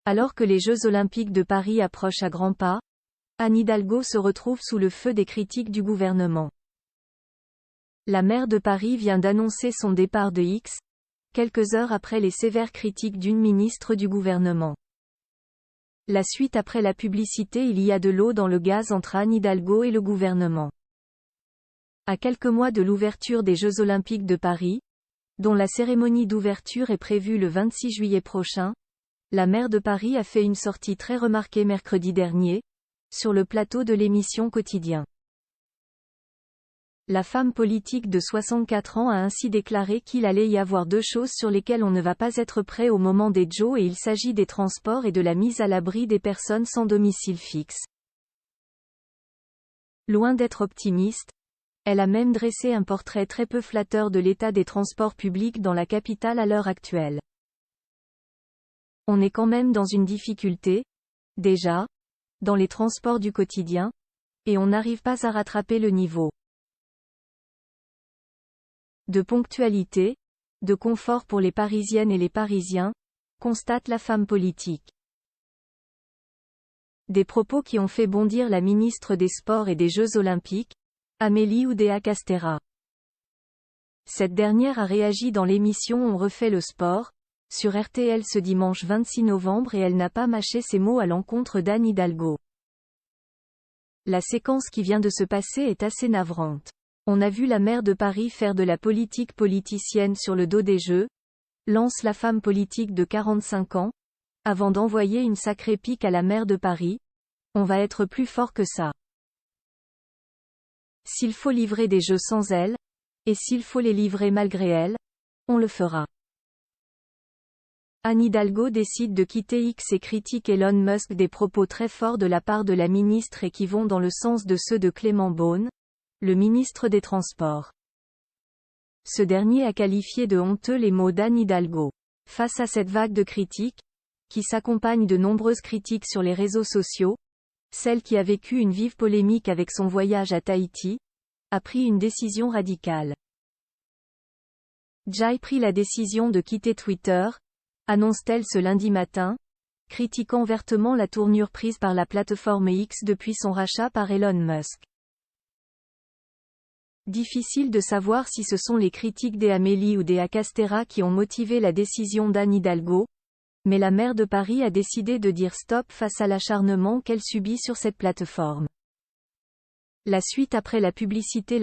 Alors que les Jeux Olympiques de Paris approchent à grands pas, Anne Hidalgo se retrouve sous le feu des critiques du gouvernement. La maire de Paris vient d'annoncer son départ de X, quelques heures après les sévères critiques d'une ministre du gouvernement. La suite après la publicité. Il y a de l'eau dans le gaz entre Anne Hidalgo et le gouvernement. À quelques mois de l'ouverture des Jeux Olympiques de Paris, dont la cérémonie d'ouverture est prévue le 26 juillet prochain, la maire de Paris a fait une sortie très remarquée mercredi dernier, sur le plateau de l'émission Quotidien. La femme politique de 64 ans a ainsi déclaré qu'il allait y avoir deux choses sur lesquelles on ne va pas être prêt au moment des Jeux, et il s'agit des transports et de la mise à l'abri des personnes sans domicile fixe. Loin d'être optimiste, elle a même dressé un portrait très peu flatteur de l'état des transports publics dans la capitale à l'heure actuelle. On est quand même dans une difficulté, déjà, dans les transports du quotidien, et on n'arrive pas à rattraper le niveau de ponctualité, de confort pour les Parisiennes et les Parisiens, constate la femme politique. Des propos qui ont fait bondir la ministre des Sports et des Jeux Olympiques, Amélie Oudéa-Castéra. Cette dernière a réagi dans l'émission On refait le sport, sur RTL ce dimanche 26 novembre, et elle n'a pas mâché ses mots à l'encontre d'Anne Hidalgo. La séquence qui vient de se passer est assez navrante. On a vu la maire de Paris faire de la politique politicienne sur le dos des Jeux, lance la femme politique de 45 ans, avant d'envoyer une sacrée pique à la maire de Paris. On va être plus fort que ça. S'il faut livrer des Jeux sans elle, et s'il faut les livrer malgré elle, on le fera. Anne Hidalgo décide de quitter X et critique Elon Musk. Des propos très forts de la part de la ministre et qui vont dans le sens de ceux de Clément Beaune, le ministre des Transports. Ce dernier a qualifié de honteux les mots d'Anne Hidalgo. Face à cette vague de critiques, qui s'accompagne de nombreuses critiques sur les réseaux sociaux, celle qui a vécu une vive polémique avec son voyage à Tahiti, a pris une décision radicale. J'ai pris la décision de quitter Twitter, annonce-t-elle ce lundi matin, critiquant vertement la tournure prise par la plateforme X depuis son rachat par Elon Musk. Difficile de savoir si ce sont les critiques d'Amélie Oudéa-Castéra qui ont motivé la décision d'Anne Hidalgo, mais la maire de Paris a décidé de dire stop face à l'acharnement qu'elle subit sur cette plateforme. La suite après la publicité.